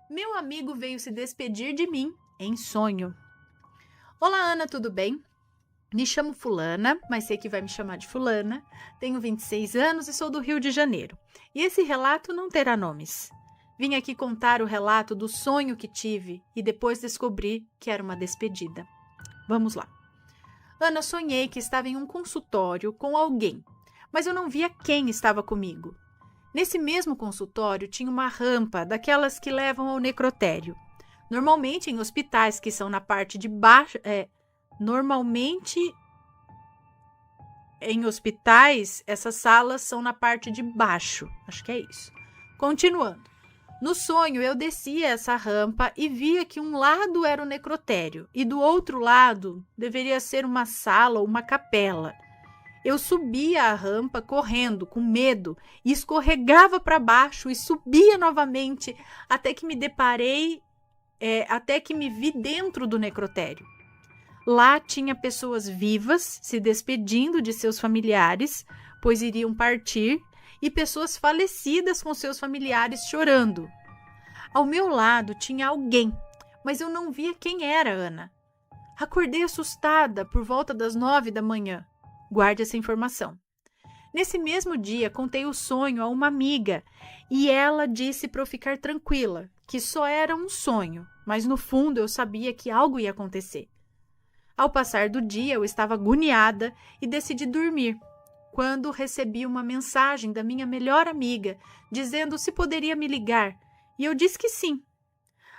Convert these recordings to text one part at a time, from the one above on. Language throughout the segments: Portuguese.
Meu amigo veio se despedir de mim em sonho. Olá, Ana, tudo bem? Me chamo Fulana, mas sei que vai me chamar de Fulana. Tenho 26 anos e sou do Rio de Janeiro. E esse relato não terá nomes. Vim aqui contar o relato do sonho que tive e depois descobri que era uma despedida. Vamos lá. Ana, sonhei que estava em um consultório com alguém, mas eu não via quem estava comigo. Nesse mesmo consultório tinha uma rampa daquelas que levam ao necrotério. Normalmente em hospitais que são na parte de baixo, normalmente em hospitais essas salas são na parte de baixo. Acho que é isso. Continuando. No sonho eu descia essa rampa e via que um lado era o necrotério e do outro lado deveria ser uma sala ou uma capela. Eu subia a rampa correndo, com medo, e escorregava para baixo e subia novamente até que me deparei, até que me vi dentro do necrotério. Lá tinha pessoas vivas se despedindo de seus familiares, pois iriam partir, e pessoas falecidas com seus familiares chorando. Ao meu lado tinha alguém, mas eu não via quem era, Ana. Acordei assustada por volta das 9 da manhã. Guarde essa informação. Nesse mesmo dia, contei o sonho a uma amiga e ela disse para eu ficar tranquila, que só era um sonho, mas no fundo eu sabia que algo ia acontecer. Ao passar do dia, eu estava agoniada e decidi dormir, quando recebi uma mensagem da minha melhor amiga, dizendo se poderia me ligar, e eu disse que sim.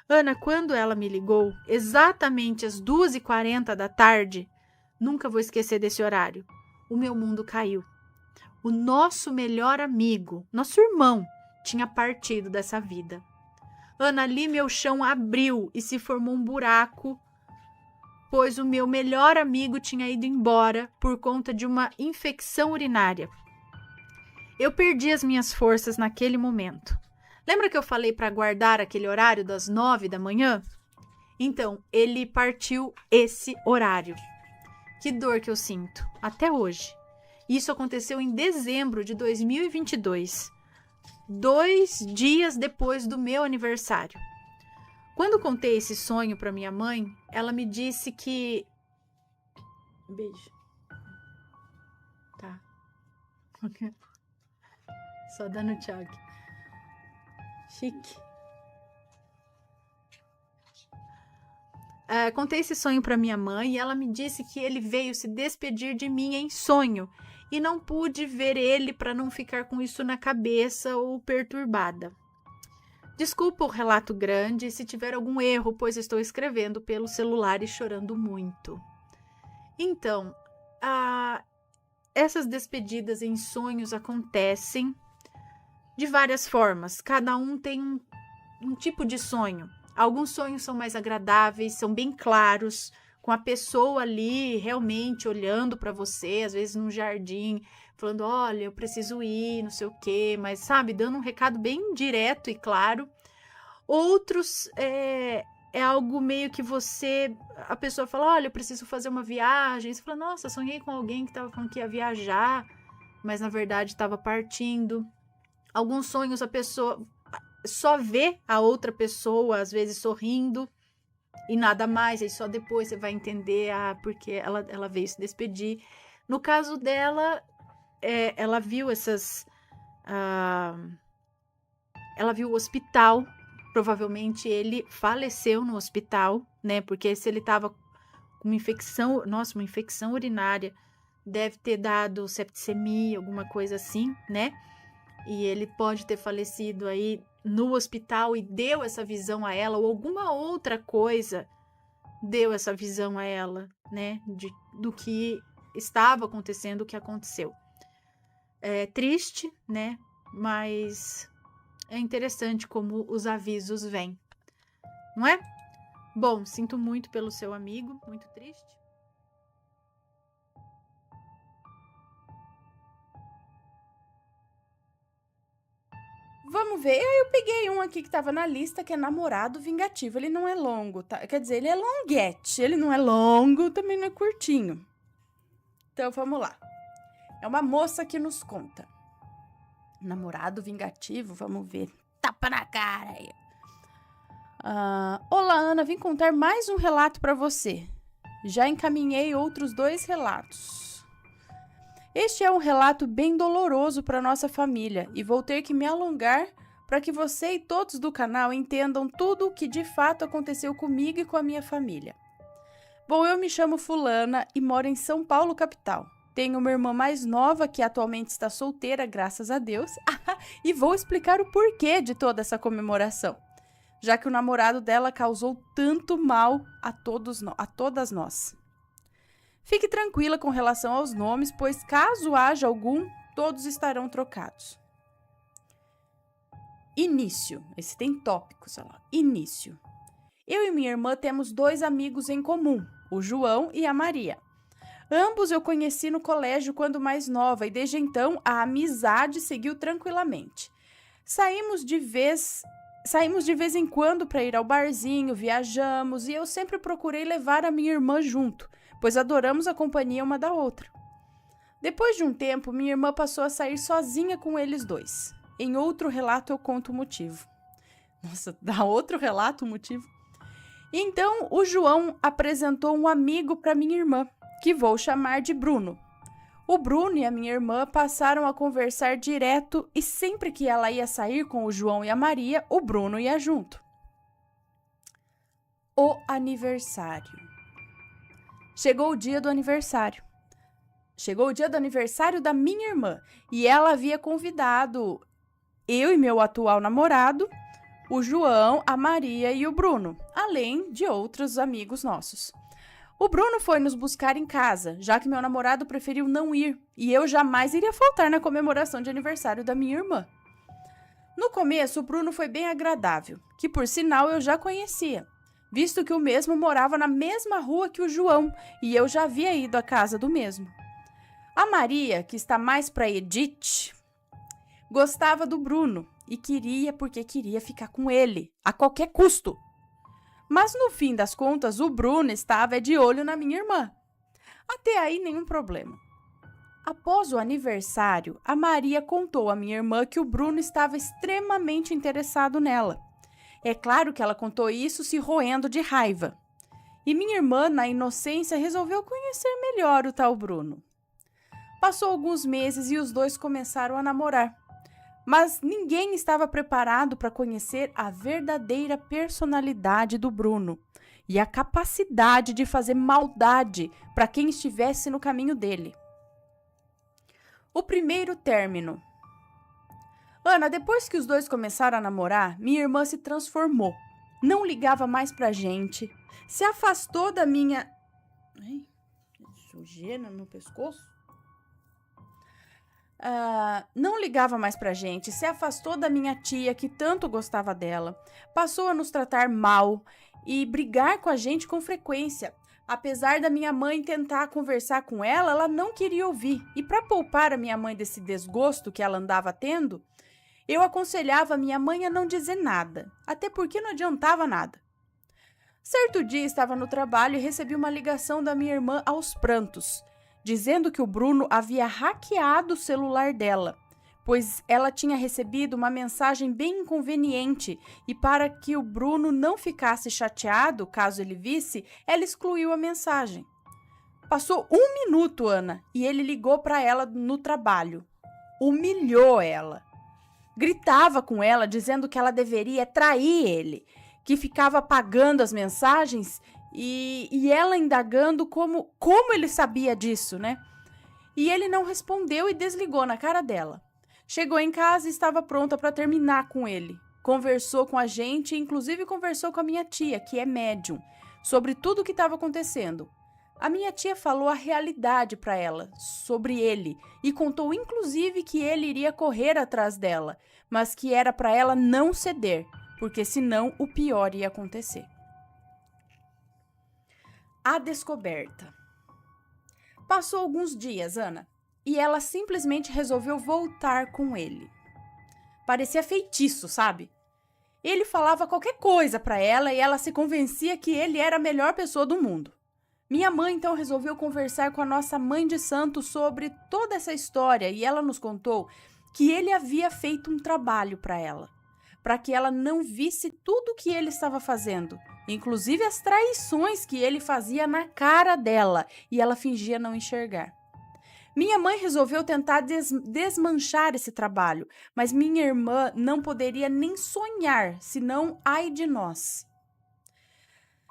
Ana, quando ela me ligou, exatamente às 2h40 da tarde, nunca vou esquecer desse horário, o meu mundo caiu. O nosso melhor amigo, nosso irmão, tinha partido dessa vida. Ana, ali meu chão abriu e se formou um buraco, pois o meu melhor amigo tinha ido embora por conta de uma infecção urinária. Eu perdi as minhas forças naquele momento. Lembra que eu falei para guardar aquele horário das 9 da manhã? Então, ele partiu esse horário. Que dor que eu sinto, até hoje. Isso aconteceu em dezembro de 2022, 2 dias depois do meu aniversário. Quando contei esse sonho para minha mãe, ela me disse que... Beijo. Tá. Só dando tchau aqui. Chique. Contei esse sonho para minha mãe e ela me disse que ele veio se despedir de mim em sonho e não pude ver ele para não ficar com isso na cabeça ou perturbada. Desculpa o relato grande se tiver algum erro, pois estou escrevendo pelo celular e chorando muito. Então, essas despedidas em sonhos acontecem de várias formas. Cada um tem um tipo de sonho. Alguns sonhos são mais agradáveis, são bem claros, com a pessoa ali realmente olhando para você, às vezes num jardim, falando, olha, eu preciso ir, não sei o quê, mas sabe, dando um recado bem direto e claro. Outros é algo meio que a pessoa fala, olha, eu preciso fazer uma viagem. Você fala, nossa, sonhei com alguém que estava falando que ia viajar, mas na verdade estava partindo. Alguns sonhos a pessoa só vê a outra pessoa, às vezes sorrindo, e nada mais, aí só depois você vai entender porque ela veio se despedir. No caso dela, ela viu ela viu o hospital, provavelmente ele faleceu no hospital, né? Porque se ele estava com uma infecção urinária, deve ter dado septicemia, alguma coisa assim, né? E ele pode ter falecido aí no hospital e deu essa visão a ela, ou alguma outra coisa deu essa visão a ela, né? Do que estava acontecendo, o que aconteceu. É triste, né? Mas é interessante como os avisos vêm, não é? Bom, sinto muito pelo seu amigo, muito triste. Vamos ver. Eu peguei um aqui que tava na lista, que é Namorado Vingativo. Ele não é longo, tá? Quer dizer, ele é longuete. Ele não é longo, também não é curtinho. Então, vamos lá. É uma moça que nos conta. Namorado Vingativo, vamos ver. Tapa na cara aí. Olá, Ana, vim contar mais um relato para você. Já encaminhei outros 2 relatos. Este é um relato bem doloroso para nossa família e vou ter que me alongar para que você e todos do canal entendam tudo o que de fato aconteceu comigo e com a minha família. Bom, eu me chamo Fulana e moro em São Paulo, capital. Tenho uma irmã mais nova que atualmente está solteira, graças a Deus, e vou explicar o porquê de toda essa comemoração, já que o namorado dela causou tanto mal a todas nós. Fique tranquila com relação aos nomes, pois caso haja algum, todos estarão trocados. Início. Esse tem tópico, sei lá. Início. Eu e minha irmã temos 2 amigos em comum, o João e a Maria. Ambos eu conheci no colégio quando mais nova e desde então a amizade seguiu tranquilamente. Saímos de vez em quando para ir ao barzinho, viajamos e eu sempre procurei levar a minha irmã junto, pois adoramos a companhia uma da outra. Depois de um tempo, minha irmã passou a sair sozinha com eles 2. Em outro relato eu conto o motivo. Nossa, dá outro relato o motivo? Então, o João apresentou um amigo para minha irmã, que vou chamar de Bruno. O Bruno e a minha irmã passaram a conversar direto e sempre que ela ia sair com o João e a Maria, o Bruno ia junto. O aniversário. Chegou o dia do aniversário. Chegou o dia do aniversário da minha irmã e ela havia convidado eu e meu atual namorado, o João, a Maria e o Bruno, além de outros amigos nossos. O Bruno foi nos buscar em casa, já que meu namorado preferiu não ir, e eu jamais iria faltar na comemoração de aniversário da minha irmã. No começo, o Bruno foi bem agradável, que por sinal eu já conhecia, visto que o mesmo morava na mesma rua que o João, e eu já havia ido à casa do mesmo. A Maria, que está mais para Edith, gostava do Bruno e queria ficar com ele, a qualquer custo. Mas no fim das contas, o Bruno estava de olho na minha irmã. Até aí, nenhum problema. Após o aniversário, a Maria contou à minha irmã que o Bruno estava extremamente interessado nela. É claro que ela contou isso se roendo de raiva. E minha irmã, na inocência, resolveu conhecer melhor o tal Bruno. Passou alguns meses e os 2 começaram a namorar. Mas ninguém estava preparado para conhecer a verdadeira personalidade do Bruno e a capacidade de fazer maldade para quem estivesse no caminho dele. O primeiro término. Ana, depois que os 2 começaram a namorar, minha irmã se transformou. Não ligava mais pra gente, se afastou da minha... Ai, sujeira no pescoço? Não ligava mais pra gente, se afastou da minha tia que tanto gostava dela, passou a nos tratar mal e brigar com a gente com frequência. Apesar da minha mãe tentar conversar com ela, ela não queria ouvir. E para poupar a minha mãe desse desgosto que ela andava tendo, eu aconselhava a minha mãe a não dizer nada, até porque não adiantava nada. Certo dia estava no trabalho e recebi uma ligação da minha irmã aos prantos, dizendo que o Bruno havia hackeado o celular dela, pois ela tinha recebido uma mensagem bem inconveniente e para que o Bruno não ficasse chateado caso ele visse, ela excluiu a mensagem. Passou 1 minuto, Ana, e ele ligou para ela no trabalho. Humilhou ela. Gritava com ela, dizendo que ela deveria trair ele, que ficava apagando as mensagens e ela indagando como ele sabia disso, né? E ele não respondeu e desligou na cara dela. Chegou em casa e estava pronta para terminar com ele. Conversou com a gente e inclusive conversou com a minha tia, que é médium, sobre tudo o que estava acontecendo. A minha tia falou a realidade para ela, sobre ele, e contou inclusive que ele iria correr atrás dela, mas que era para ela não ceder, porque senão o pior ia acontecer. A descoberta. Passou alguns dias, Ana, e ela simplesmente resolveu voltar com ele. Parecia feitiço, sabe? Ele falava qualquer coisa para ela e ela se convencia que ele era a melhor pessoa do mundo. Minha mãe, então, resolveu conversar com a nossa mãe de santo sobre toda essa história e ela nos contou que ele havia feito um trabalho para ela. para que ela não visse tudo o que ele estava fazendo, inclusive as traições que ele fazia na cara dela, e ela fingia não enxergar. Minha mãe resolveu tentar desmanchar esse trabalho, mas minha irmã não poderia nem sonhar, senão ai de nós.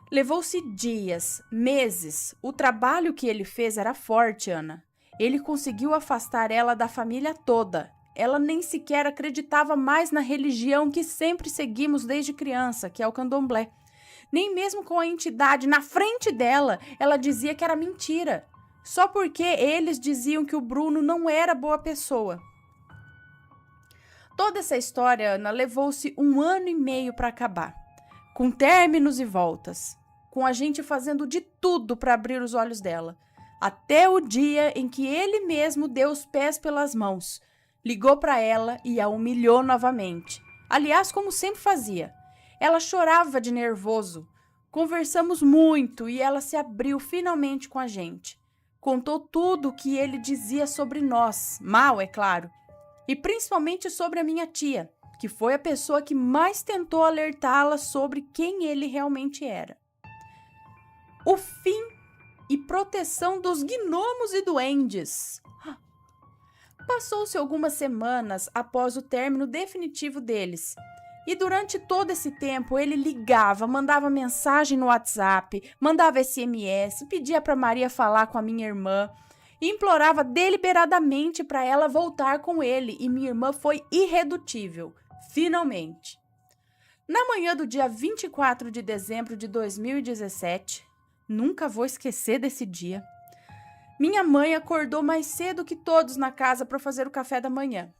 Levou-se dias, meses. O trabalho que ele fez era forte, Ana. Ele conseguiu afastar ela da família toda. Ela nem sequer acreditava mais na religião que sempre seguimos desde criança, que é o candomblé. Nem mesmo com a entidade na frente dela, ela dizia que era mentira. Só porque eles diziam que o Bruno não era boa pessoa. Toda essa história, Ana, levou-se 1 ano e meio para acabar. Com términos e voltas. Com a gente fazendo de tudo para abrir os olhos dela. Até o dia em que ele mesmo deu os pés pelas mãos. Ligou para ela e a humilhou novamente. Aliás, como sempre fazia. Ela chorava de nervoso. Conversamos muito e ela se abriu finalmente com a gente. Contou tudo o que ele dizia sobre nós, mal, é claro. E principalmente sobre a minha tia, que foi a pessoa que mais tentou alertá-la sobre quem ele realmente era. O fim e proteção dos gnomos e duendes. Passou-se algumas semanas após o término definitivo deles. E durante todo esse tempo ele ligava, mandava mensagem no WhatsApp, mandava SMS, pedia para Maria falar com a minha irmã e implorava deliberadamente para ela voltar com ele. E minha irmã foi irredutível, finalmente. Na manhã do dia 24 de dezembro de 2017, nunca vou esquecer desse dia, minha mãe acordou mais cedo que todos na casa para fazer o café da manhã.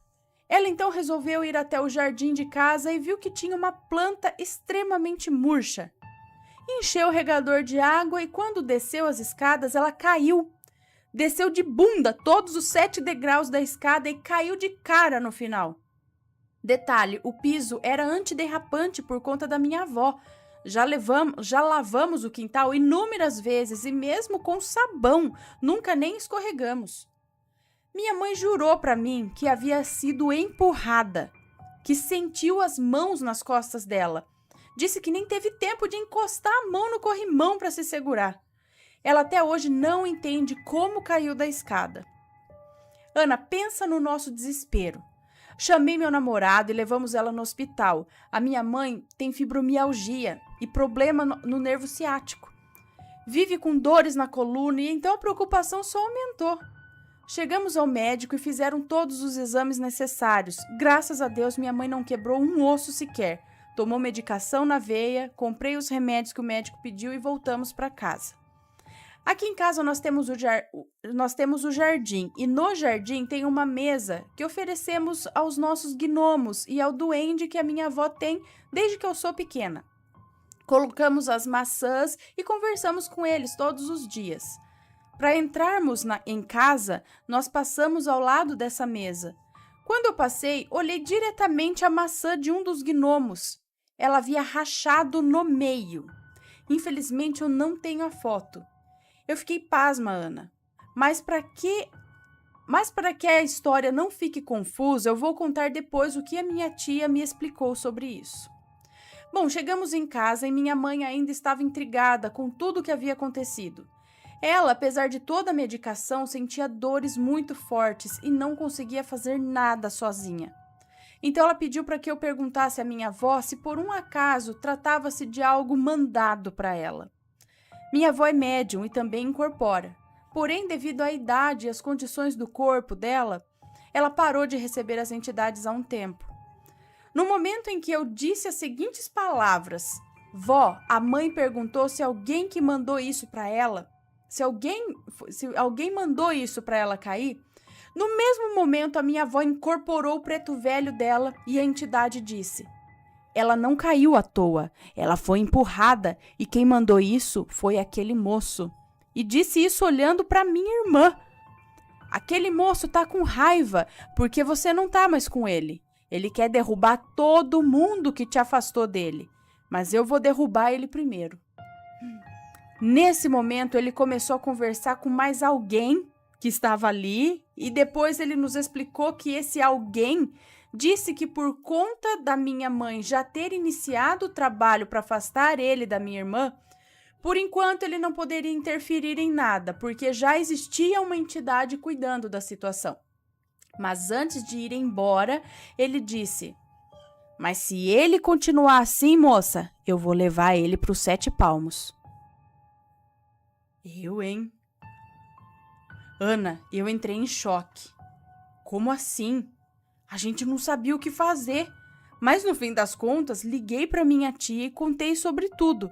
Ela então resolveu ir até o jardim de casa e viu que tinha uma planta extremamente murcha. Encheu o regador de água e quando desceu as escadas, ela caiu. Desceu de bunda todos os 7 degraus da escada e caiu de cara no final. Detalhe, o piso era antiderrapante por conta da minha avó. Já lavamos o quintal inúmeras vezes e mesmo com sabão, nunca nem escorregamos. Minha mãe jurou para mim que havia sido empurrada, que sentiu as mãos nas costas dela. Disse que nem teve tempo de encostar a mão no corrimão para se segurar. Ela até hoje não entende como caiu da escada. Ana, pensa no nosso desespero. Chamei meu namorado e levamos ela no hospital. A minha mãe tem fibromialgia e problema no nervo ciático. Vive com dores na coluna e então a preocupação só aumentou. Chegamos ao médico e fizeram todos os exames necessários. Graças a Deus, minha mãe não quebrou um osso sequer. Tomou medicação na veia, comprei os remédios que o médico pediu e voltamos para casa. Aqui em casa nós temos o jardim e no jardim tem uma mesa que oferecemos aos nossos gnomos e ao duende que a minha avó tem desde que eu sou pequena. Colocamos as maçãs e conversamos com eles todos os dias. Para entrarmos em casa, nós passamos ao lado dessa mesa. Quando eu passei, olhei diretamente a maçã de um dos gnomos. Ela havia rachado no meio. Infelizmente, eu não tenho a foto. Eu fiquei pasma, Ana. Mas para que a história não fique confusa, eu vou contar depois o que a minha tia me explicou sobre isso. Bom, chegamos em casa e minha mãe ainda estava intrigada com tudo o que havia acontecido. Ela, apesar de toda a medicação, sentia dores muito fortes e não conseguia fazer nada sozinha. Então ela pediu para que eu perguntasse à minha avó se por um acaso tratava-se de algo mandado para ela. Minha avó é médium e também incorpora. Porém, devido à idade e às condições do corpo dela, ela parou de receber as entidades há um tempo. No momento em que eu disse as seguintes palavras, vó, a mãe perguntou se alguém que mandou isso para ela, se alguém mandou isso para ela cair, no mesmo momento a minha avó incorporou o preto velho dela e a entidade disse, ela não caiu à toa, ela foi empurrada e quem mandou isso foi aquele moço. E disse isso olhando para minha irmã. Aquele moço tá com raiva porque você não tá mais com ele. Ele quer derrubar todo mundo que te afastou dele, mas eu vou derrubar ele primeiro. Nesse momento, ele começou a conversar com mais alguém que estava ali e depois ele nos explicou que esse alguém disse que por conta da minha mãe já ter iniciado o trabalho para afastar ele da minha irmã, por enquanto ele não poderia interferir em nada, porque já existia uma entidade cuidando da situação. Mas antes de ir embora, ele disse: "Mas se ele continuar assim, moça, eu vou levar ele para os 7 palmos." Eu, hein? Ana, eu entrei em choque. Como assim? A gente não sabia o que fazer. Mas no fim das contas, liguei para minha tia e contei sobre tudo,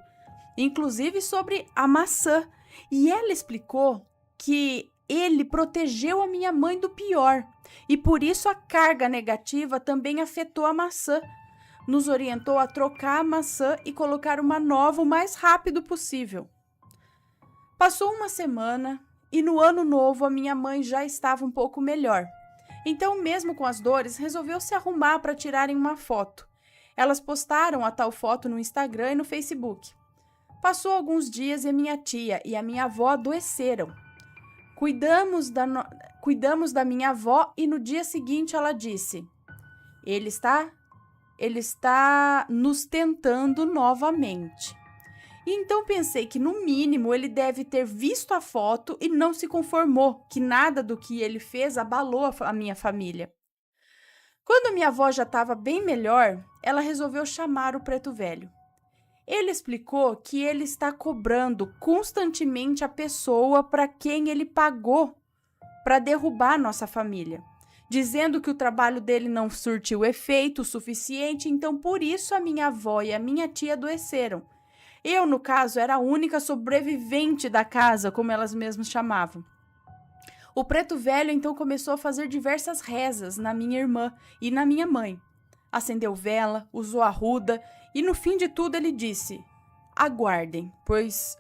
inclusive sobre a maçã. E ela explicou que ele protegeu a minha mãe do pior e por isso a carga negativa também afetou a maçã. Nos orientou a trocar a maçã e colocar uma nova o mais rápido possível. Passou uma semana e no ano novo a minha mãe já estava um pouco melhor. Então, mesmo com as dores, resolveu se arrumar para tirarem uma foto. Elas postaram a tal foto no Instagram e no Facebook. Passou alguns dias e a minha tia e a minha avó adoeceram. Cuidamos da minha avó e no dia seguinte ela disse: Ele está nos tentando novamente. E então pensei que, no mínimo, ele deve ter visto a foto e não se conformou, que nada do que ele fez abalou a minha família. Quando minha avó já estava bem melhor, ela resolveu chamar o preto velho. Ele explicou que ele está cobrando constantemente a pessoa para quem ele pagou para derrubar nossa família, dizendo que o trabalho dele não surtiu efeito suficiente, então por isso a minha avó e a minha tia adoeceram. Eu, no caso, era a única sobrevivente da casa, como elas mesmas chamavam. O preto velho então começou a fazer diversas rezas na minha irmã e na minha mãe. Acendeu vela, usou arruda e no fim de tudo ele disse: aguardem, pois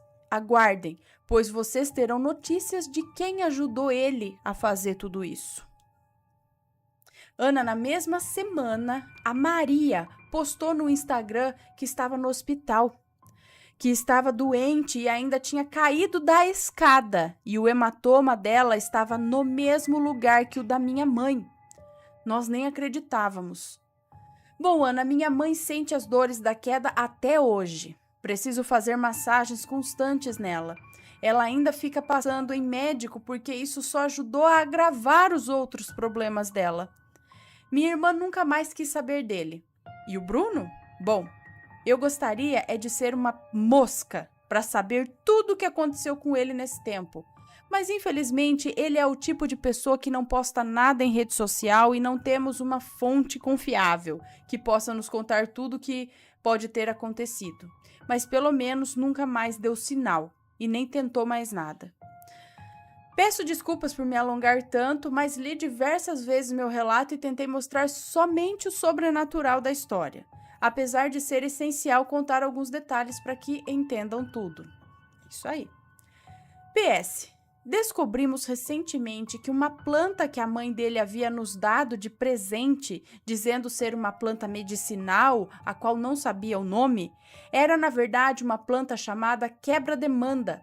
vocês terão notícias de quem ajudou ele a fazer tudo isso. Ana, na mesma semana, a Maria postou no Instagram que estava no hospital, que estava doente e ainda tinha caído da escada, e o hematoma dela estava no mesmo lugar que o da minha mãe. Nós nem acreditávamos. Bom, Ana, minha mãe sente as dores da queda até hoje. Preciso fazer massagens constantes nela. Ela ainda fica passando em médico porque isso só ajudou a agravar os outros problemas dela. Minha irmã nunca mais quis saber dele. E o Bruno? Bom, eu gostaria de ser uma mosca para saber tudo o que aconteceu com ele nesse tempo. Mas, infelizmente, ele é o tipo de pessoa que não posta nada em rede social e não temos uma fonte confiável que possa nos contar tudo o que pode ter acontecido. Mas, pelo menos, nunca mais deu sinal e nem tentou mais nada. Peço desculpas por me alongar tanto, mas li diversas vezes meu relato e tentei mostrar somente o sobrenatural da história, apesar de ser essencial contar alguns detalhes para que entendam tudo. Isso aí. PS. Descobrimos recentemente que uma planta que a mãe dele havia nos dado de presente, dizendo ser uma planta medicinal, a qual não sabia o nome, era na verdade uma planta chamada quebra-demanda,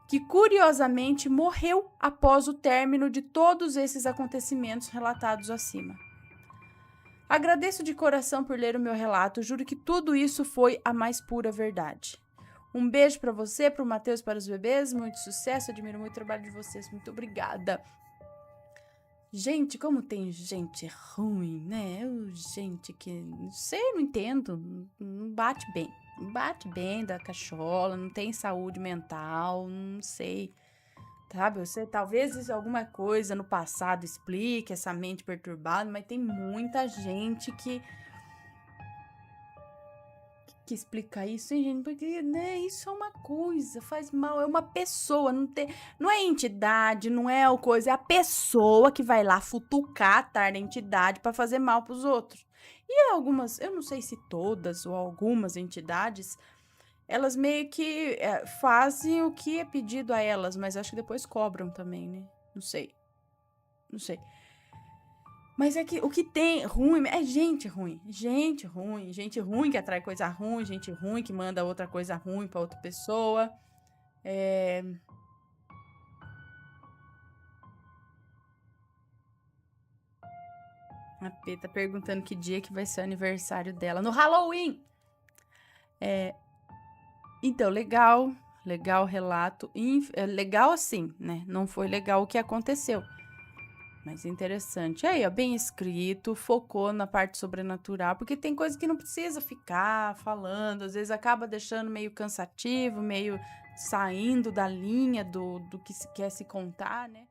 que curiosamente morreu após o término de todos esses acontecimentos relatados acima. Agradeço de coração por ler o meu relato, juro que tudo isso foi a mais pura verdade. Um beijo para você, para o Matheus, para os bebês, muito sucesso, admiro muito o trabalho de vocês, muito obrigada. Gente, como tem gente ruim, né? Gente que, não sei, não entendo, não bate bem. Não bate bem da cachola, não tem saúde mental, não sei. Sabe, você talvez alguma coisa no passado explique essa mente perturbada, mas tem muita gente que explica isso, hein, gente? Porque, né, isso é uma coisa, faz mal, é uma pessoa, não é entidade, não é o coisa, é a pessoa que vai lá futucar a tarde da entidade para fazer mal para os outros. E algumas, eu não sei se todas ou algumas entidades, elas meio que fazem o que é pedido a elas, mas acho que depois cobram também, né? Não sei. Mas é que o que tem ruim é gente ruim que atrai coisa ruim, gente ruim que manda outra coisa ruim pra outra pessoa. A P tá perguntando que dia que vai ser o aniversário dela. No Halloween! Então, legal o relato. Legal assim, né? Não foi legal o que aconteceu. Mas interessante. Aí, ó, bem escrito, focou na parte sobrenatural, porque tem coisa que não precisa ficar falando, às vezes acaba deixando meio cansativo, meio saindo da linha do que se quer se contar, né?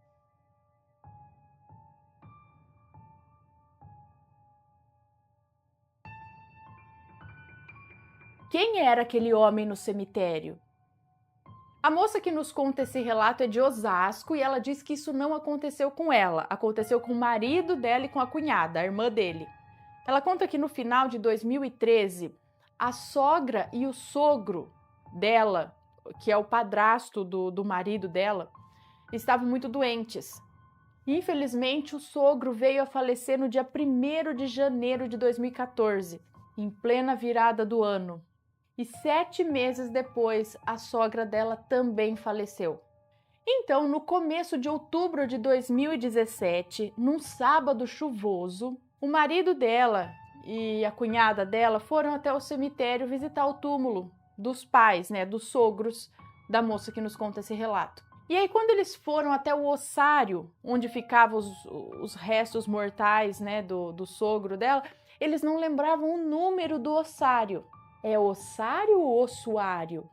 Quem era aquele homem no cemitério? A moça que nos conta esse relato é de Osasco e ela diz que isso não aconteceu com ela, aconteceu com o marido dela e com a cunhada, a irmã dele. Ela conta que no final de 2013, a sogra e o sogro dela, que é o padrasto do marido dela, estavam muito doentes. Infelizmente, o sogro veio a falecer no dia 1º de janeiro de 2014, em plena virada do ano. E 7 meses depois, a sogra dela também faleceu. Então, no começo de outubro de 2017, num sábado chuvoso, o marido dela e a cunhada dela foram até o cemitério visitar o túmulo dos pais, né, dos sogros da moça que nos conta esse relato. E aí, quando eles foram até o ossário, onde ficavam os restos mortais, né, do sogro dela, eles não lembravam o número do ossário. É ossário ou ossuário?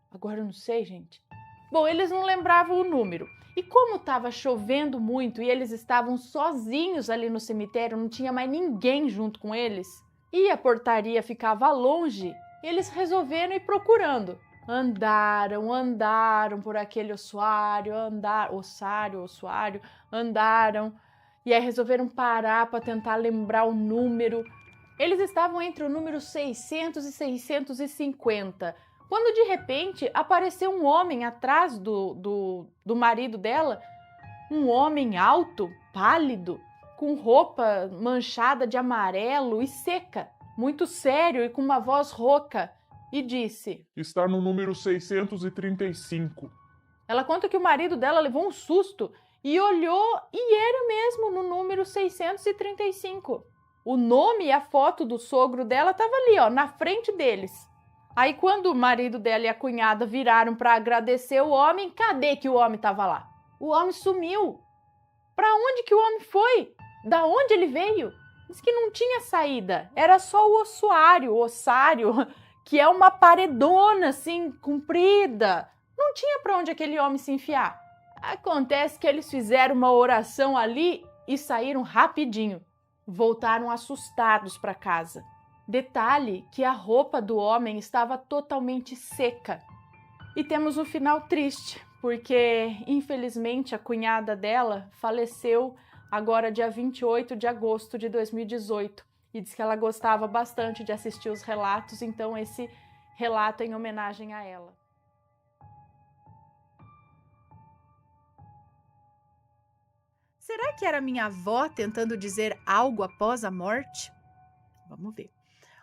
Agora eu não sei, gente. Bom, eles não lembravam o número. E como estava chovendo muito e eles estavam sozinhos ali no cemitério, não tinha mais ninguém junto com eles, e a portaria ficava longe, eles resolveram ir procurando. Andaram por aquele ossuário, andaram, e aí resolveram parar para tentar lembrar o número. Eles estavam entre o número 600 e 650, quando de repente apareceu um homem atrás do marido dela, um homem alto, pálido, com roupa manchada de amarelo e seca, muito sério e com uma voz rouca, e disse: Está no número 635. Ela conta que o marido dela levou um susto e olhou e era mesmo no número 635. O nome e a foto do sogro dela estavam ali, ó, na frente deles. Aí quando o marido dela e a cunhada viraram para agradecer o homem, cadê que o homem estava lá? O homem sumiu. Para onde que o homem foi? Da onde ele veio? Diz que não tinha saída, era só o ossário, que é uma paredona assim, comprida. Não tinha para onde aquele homem se enfiar. Acontece que eles fizeram uma oração ali e saíram rapidinho. Voltaram assustados para casa. Detalhe que a roupa do homem estava totalmente seca. E temos um final triste, porque infelizmente a cunhada dela faleceu agora dia 28 de agosto de 2018. E diz que ela gostava bastante de assistir os relatos, então esse relato é em homenagem a ela. Será que era minha avó tentando dizer algo após a morte? Vamos ver.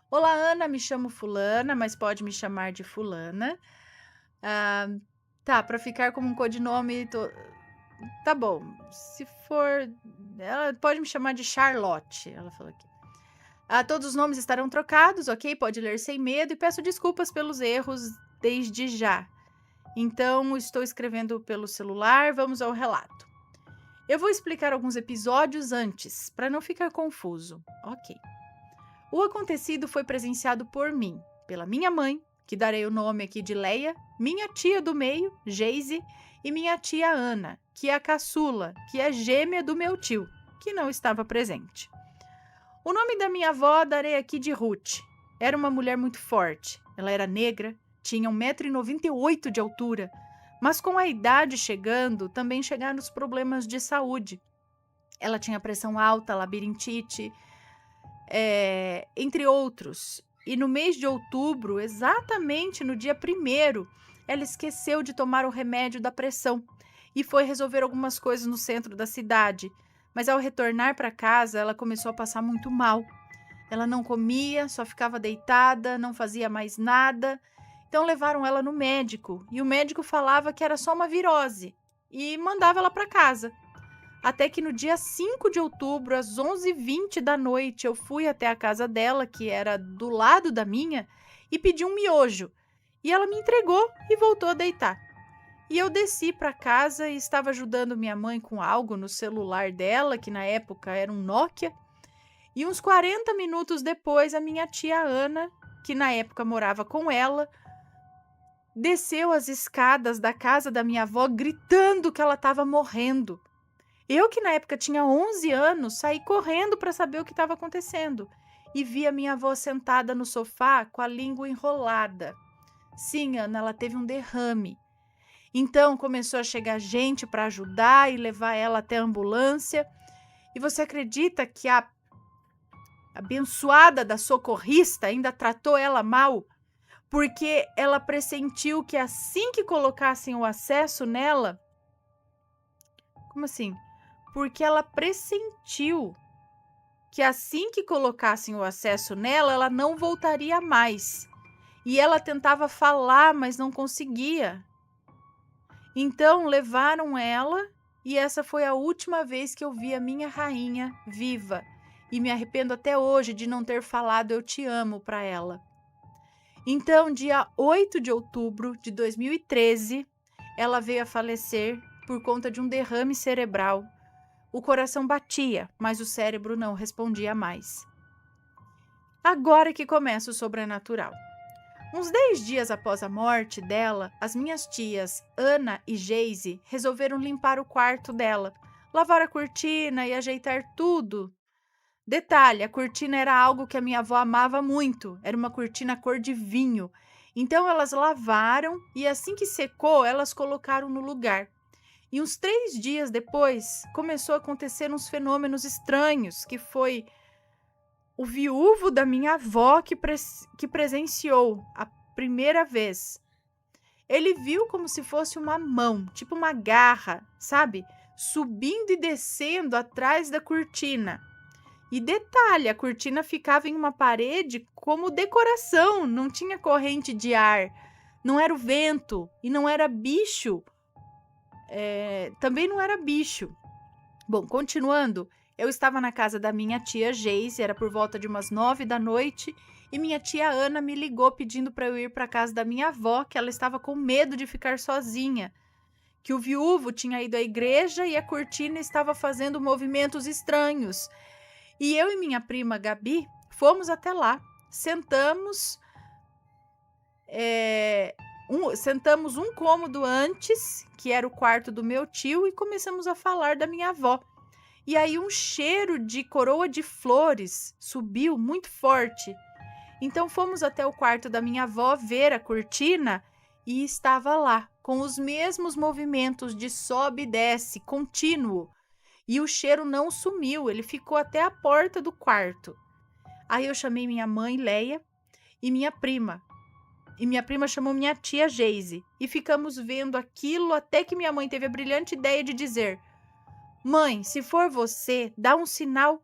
Olá, Ana, me chamo Fulana, mas pode me chamar de Fulana. Tá, para ficar como um codinome... Tá bom, se for... Ela pode me chamar de Charlotte, ela falou aqui. Todos os nomes estarão trocados, ok? Pode ler sem medo e peço desculpas pelos erros desde já. Então, estou escrevendo pelo celular, vamos ao relato. Eu vou explicar alguns episódios antes, para não ficar confuso. Ok. O acontecido foi presenciado por mim, pela minha mãe, que darei o nome aqui de Leia, minha tia do meio, Geise, e minha tia Ana, que é a caçula, que é gêmea do meu tio, que não estava presente. O nome da minha avó darei aqui de Ruth. Era uma mulher muito forte. Ela era negra, tinha 1,98 m de altura, mas com a idade chegando, também chegaram os problemas de saúde. Ela tinha pressão alta, labirintite, entre outros. E no mês de outubro, exatamente no dia 1º, ela esqueceu de tomar o remédio da pressão e foi resolver algumas coisas no centro da cidade. Mas ao retornar para casa, ela começou a passar muito mal. Ela não comia, só ficava deitada, não fazia mais nada. Então levaram ela no médico e o médico falava que era só uma virose e mandava ela para casa. Até que no dia 5 de outubro, às 11h20 da noite, eu fui até a casa dela, que era do lado da minha, e pedi um miojo. E ela me entregou e voltou a deitar. E eu desci para casa e estava ajudando minha mãe com algo no celular dela, que na época era um Nokia. E uns 40 minutos depois, a minha tia Ana, que na época morava com ela, desceu as escadas da casa da minha avó gritando que ela estava morrendo. Eu, que na época tinha 11 anos, saí correndo para saber o que estava acontecendo e vi a minha avó sentada no sofá com a língua enrolada. Sim, Ana, ela teve um derrame. Então começou a chegar gente para ajudar e levar ela até a ambulância. E você acredita que a abençoada da socorrista ainda tratou ela mal? Porque ela pressentiu que assim que colocassem o acesso nela... Como assim? Porque ela pressentiu que assim que colocassem o acesso nela, ela não voltaria mais. E ela tentava falar, mas não conseguia. Então levaram ela e essa foi a última vez que eu vi a minha rainha viva. E me arrependo até hoje de não ter falado eu te amo para ela. Então, dia 8 de outubro de 2013, ela veio a falecer por conta de um derrame cerebral. O coração batia, mas o cérebro não respondia mais. Agora que começa o sobrenatural. Uns 10 dias após a morte dela, as minhas tias, Ana e Geise, resolveram limpar o quarto dela, lavar a cortina e ajeitar tudo. Detalhe, a cortina era algo que a minha avó amava muito, era uma cortina cor de vinho. Então elas lavaram e assim que secou, elas colocaram no lugar. E uns 3 dias depois, começou a acontecer uns fenômenos estranhos, que foi o viúvo da minha avó que presenciou a primeira vez. Ele viu como se fosse uma mão, tipo uma garra, sabe? Subindo e descendo atrás da cortina. E detalhe, a cortina ficava em uma parede como decoração, não tinha corrente de ar, não era o vento e não era bicho. Também não era bicho. Bom, continuando, eu estava na casa da minha tia Geise, era por volta de umas 9 da noite, e minha tia Ana me ligou pedindo para eu ir para a casa da minha avó, que ela estava com medo de ficar sozinha, que o viúvo tinha ido à igreja e a cortina estava fazendo movimentos estranhos. E eu e minha prima Gabi fomos até lá, sentamos um cômodo antes, que era o quarto do meu tio, e começamos a falar da minha avó. E aí um cheiro de coroa de flores subiu muito forte. Então fomos até o quarto da minha avó ver a cortina e estava lá, com os mesmos movimentos de sobe e desce, contínuo. E o cheiro não sumiu, ele ficou até a porta do quarto. Aí eu chamei minha mãe, Leia, e minha prima. E minha prima chamou minha tia Geise. E ficamos vendo aquilo até que minha mãe teve a brilhante ideia de dizer: Mãe, se for você, dá um sinal.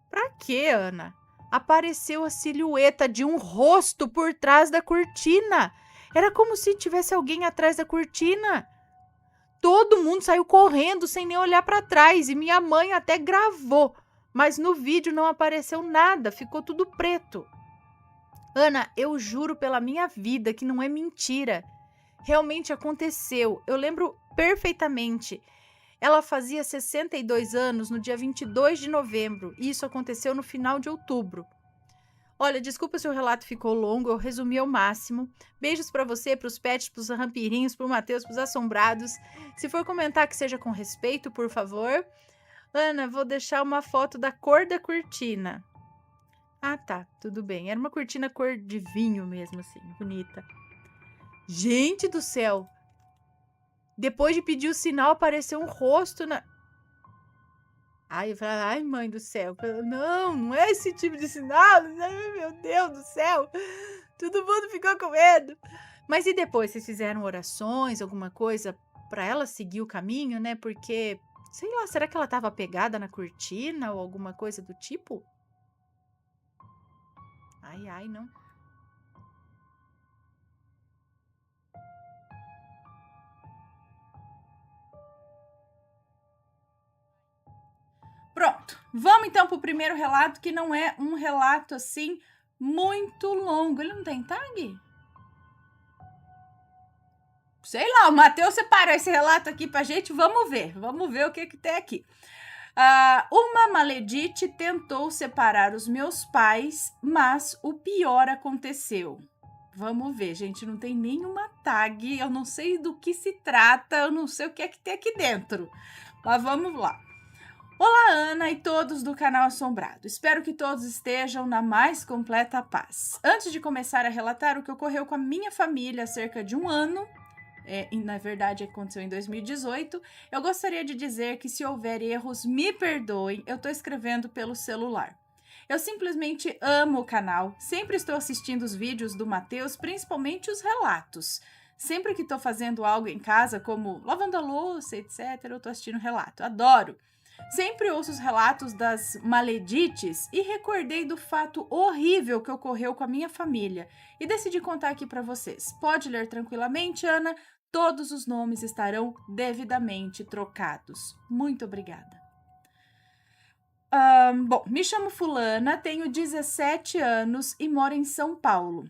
Pra quê, Ana? Apareceu a silhueta de um rosto por trás da cortina. Era como se tivesse alguém atrás da cortina. Todo mundo saiu correndo sem nem olhar para trás e minha mãe até gravou, mas no vídeo não apareceu nada, ficou tudo preto. Ana, eu juro pela minha vida que não é mentira. Realmente aconteceu, eu lembro perfeitamente. Ela fazia 62 anos no dia 22 de novembro e isso aconteceu no final de outubro. Olha, desculpa se o relato ficou longo, eu resumi ao máximo. Beijos pra você, pros pets, pros rampirinhos, pro Matheus, pros assombrados. Se for comentar, que seja com respeito, por favor. Ana, vou deixar uma foto da cor da cortina. Ah, tá, tudo bem. Era uma cortina cor de vinho mesmo, assim, bonita. Gente do céu! Depois de pedir o sinal, apareceu um rosto na... Aí eu falei, ai, mãe do céu, não é esse tipo de sinal, meu Deus do céu, todo mundo ficou com medo. Mas e depois, vocês fizeram orações, alguma coisa para ela seguir o caminho, né? Porque, sei lá, será que ela estava pegada na cortina ou alguma coisa do tipo? Ai, não. Vamos então para o primeiro relato, que não é um relato assim muito longo. Ele não tem tag? Sei lá, o Matheus separou esse relato aqui pra gente. Vamos ver o que tem aqui. Uma maledite tentou separar os meus pais, mas o pior aconteceu. Vamos ver, gente, não tem nenhuma tag, eu não sei do que se trata, eu não sei o que é que tem aqui dentro. Mas vamos lá. Olá, Ana e todos do canal Assombrado. Espero que todos estejam na mais completa paz. Antes de começar a relatar o que ocorreu com a minha família há cerca de um ano, na verdade aconteceu em 2018, eu gostaria de dizer que se houver erros, me perdoem, eu estou escrevendo pelo celular. Eu simplesmente amo o canal, sempre estou assistindo os vídeos do Matheus, principalmente os relatos. Sempre que estou fazendo algo em casa, como lavando a louça, etc., eu estou assistindo relato, adoro. Sempre ouço os relatos das maledites e recordei do fato horrível que ocorreu com a minha família e decidi contar aqui para vocês. Pode ler tranquilamente, Ana, todos os nomes estarão devidamente trocados. Muito obrigada. Bom, me chamo Fulana, tenho 17 anos e moro em São Paulo.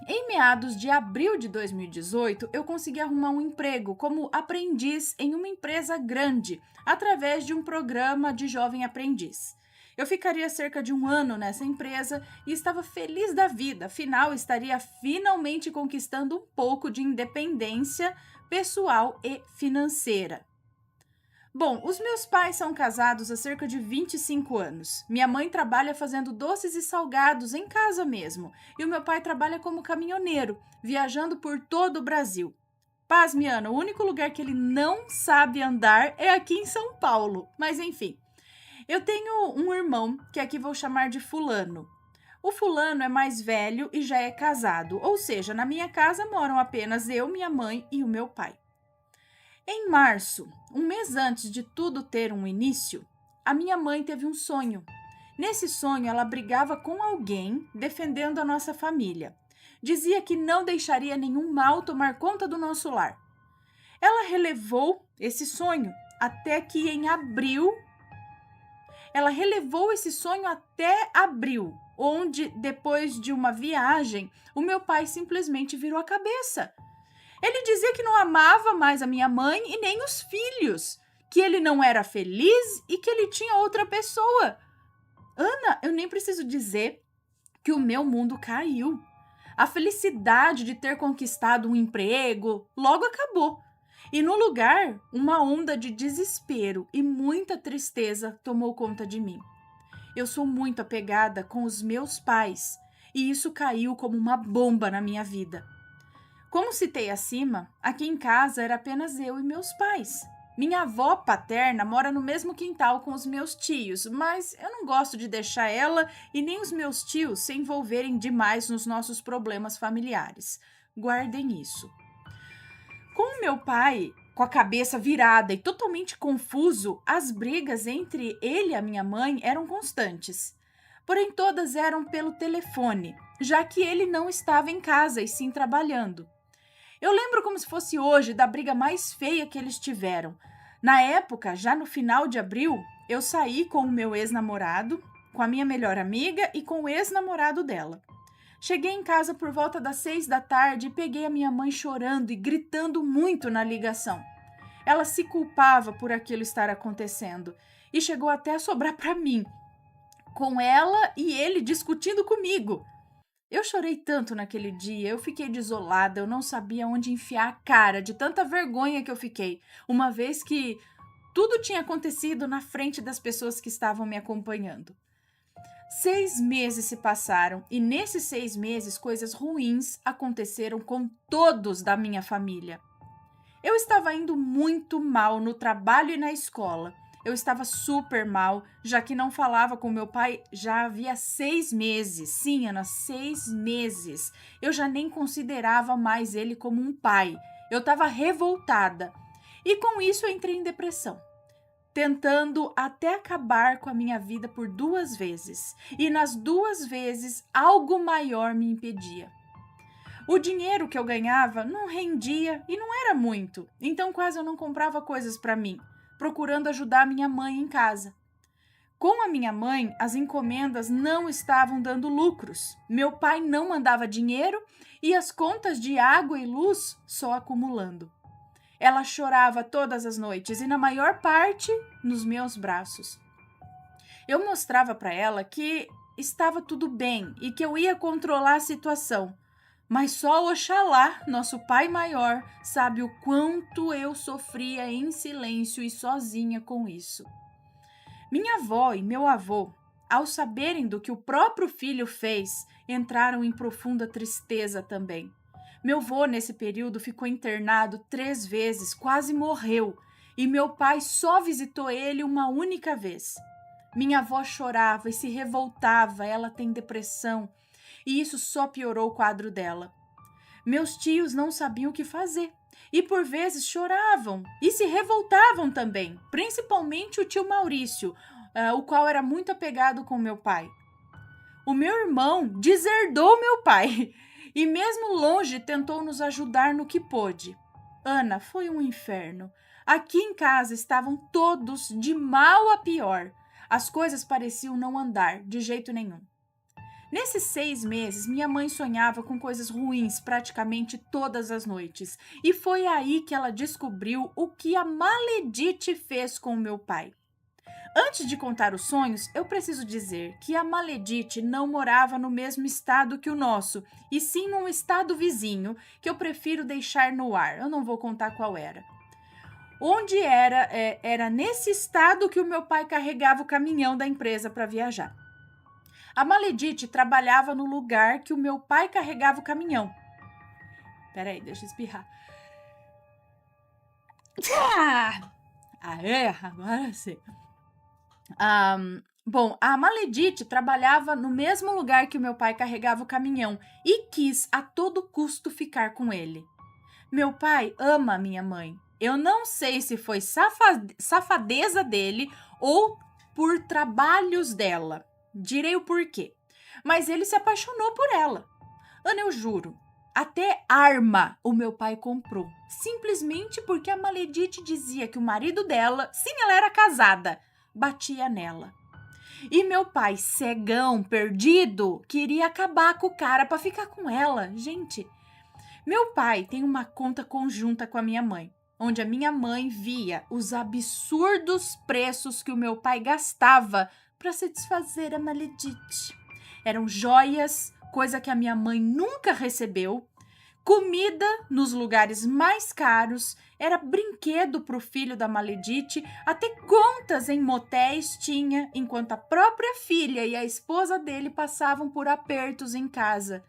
Em meados de abril de 2018, eu consegui arrumar um emprego como aprendiz em uma empresa grande, através de um programa de jovem aprendiz. Eu ficaria cerca de um ano nessa empresa e estava feliz da vida, afinal estaria finalmente conquistando um pouco de independência pessoal e financeira. Bom, os meus pais são casados há cerca de 25 anos. Minha mãe trabalha fazendo doces e salgados em casa mesmo. E o meu pai trabalha como caminhoneiro, viajando por todo o Brasil. Pasme, Ana, o único lugar que ele não sabe andar é aqui em São Paulo. Mas enfim, eu tenho um irmão que aqui vou chamar de Fulano. O Fulano é mais velho e já é casado, ou seja, na minha casa moram apenas eu, minha mãe e o meu pai. Em março, um mês antes de tudo ter um início, a minha mãe teve um sonho. Nesse sonho, ela brigava com alguém defendendo a nossa família. Dizia que não deixaria nenhum mal tomar conta do nosso lar. Ela relevou esse sonho até que em abril... Ela relevou esse sonho até abril, onde, depois de uma viagem, o meu pai simplesmente virou a cabeça. Ele dizia que não amava mais a minha mãe e nem os filhos, que ele não era feliz e que ele tinha outra pessoa. Ana, eu nem preciso dizer que o meu mundo caiu. A felicidade de ter conquistado um emprego logo acabou. E no lugar, uma onda de desespero e muita tristeza tomou conta de mim. Eu sou muito apegada com os meus pais e isso caiu como uma bomba na minha vida. Como citei acima, aqui em casa era apenas eu e meus pais. Minha avó paterna mora no mesmo quintal com os meus tios, mas eu não gosto de deixar ela e nem os meus tios se envolverem demais nos nossos problemas familiares. Guardem isso. Com o meu pai, com a cabeça virada e totalmente confuso, as brigas entre ele e a minha mãe eram constantes. Porém, todas eram pelo telefone, já que ele não estava em casa e sim trabalhando. Eu lembro como se fosse hoje da briga mais feia que eles tiveram. Na época, já no final de abril, eu saí com o meu ex-namorado, com a minha melhor amiga e com o ex-namorado dela. Cheguei em casa por volta das 6 da tarde e peguei a minha mãe chorando e gritando muito na ligação. Ela se culpava por aquilo estar acontecendo e chegou até a sobrar para mim, com ela e ele discutindo comigo. Eu chorei tanto naquele dia, eu fiquei desolada, eu não sabia onde enfiar a cara de tanta vergonha que eu fiquei, uma vez que tudo tinha acontecido na frente das pessoas que estavam me acompanhando. 6 meses se passaram e nesses 6 meses coisas ruins aconteceram com todos da minha família. Eu estava indo muito mal no trabalho e na escola. Eu estava super mal, já que não falava com meu pai já havia 6 meses. Sim, Ana, 6 meses. Eu já nem considerava mais ele como um pai. Eu estava revoltada. E com isso eu entrei em depressão, tentando até acabar com a minha vida por 2 vezes. E nas 2 vezes, algo maior me impedia. O dinheiro que eu ganhava não rendia e não era muito, então quase eu não comprava coisas para mim, procurando ajudar minha mãe em casa. Com a minha mãe, as encomendas não estavam dando lucros. Meu pai não mandava dinheiro e as contas de água e luz só acumulando. Ela chorava todas as noites e, na maior parte, nos meus braços. Eu mostrava para ela que estava tudo bem e que eu ia controlar a situação. Mas só Oxalá, nosso Pai Maior, sabe o quanto eu sofria em silêncio e sozinha com isso. Minha avó e meu avô, ao saberem do que o próprio filho fez, entraram em profunda tristeza também. Meu avô, nesse período, ficou internado 3 vezes, quase morreu, e meu pai só visitou ele uma única vez. Minha avó chorava e se revoltava, ela tem depressão, e isso só piorou o quadro dela. Meus tios não sabiam o que fazer e por vezes choravam e se revoltavam também, principalmente o tio Maurício, o qual era muito apegado com meu pai. O meu irmão deserdou meu pai e mesmo longe tentou nos ajudar no que pôde. Ana, foi um inferno. Aqui em casa estavam todos de mal a pior. As coisas pareciam não andar de jeito nenhum. Nesses 6 meses, minha mãe sonhava com coisas ruins praticamente todas as noites. E foi aí que ela descobriu o que a Maledite fez com o meu pai. Antes de contar os sonhos, eu preciso dizer que a Maledite não morava no mesmo estado que o nosso, e sim num estado vizinho, que eu prefiro deixar no ar. Eu não vou contar qual era. Onde era nesse estado que o meu pai carregava o caminhão da empresa para viajar. A Maledite trabalhava no lugar que o meu pai carregava o caminhão. Peraí, deixa eu espirrar. Agora sim. Bom, a Maledite trabalhava no mesmo lugar que o meu pai carregava o caminhão e quis a todo custo ficar com ele. Meu pai ama a minha mãe. Eu não sei se foi safadeza dele ou por trabalhos dela. Direi o porquê. Mas ele se apaixonou por ela. Ana, eu juro, até arma o meu pai comprou. Simplesmente porque a Maledite dizia que o marido dela, sim, ela era casada, batia nela. E meu pai, cegão, perdido, queria acabar com o cara para ficar com ela. Gente, meu pai tem uma conta conjunta com a minha mãe, onde a minha mãe via os absurdos preços que o meu pai gastava para satisfazer a Maledite. Eram joias, coisa que a minha mãe nunca recebeu, comida nos lugares mais caros, era brinquedo para o filho da Maledite, até contas em motéis tinha, enquanto a própria filha e a esposa dele passavam por apertos em casa.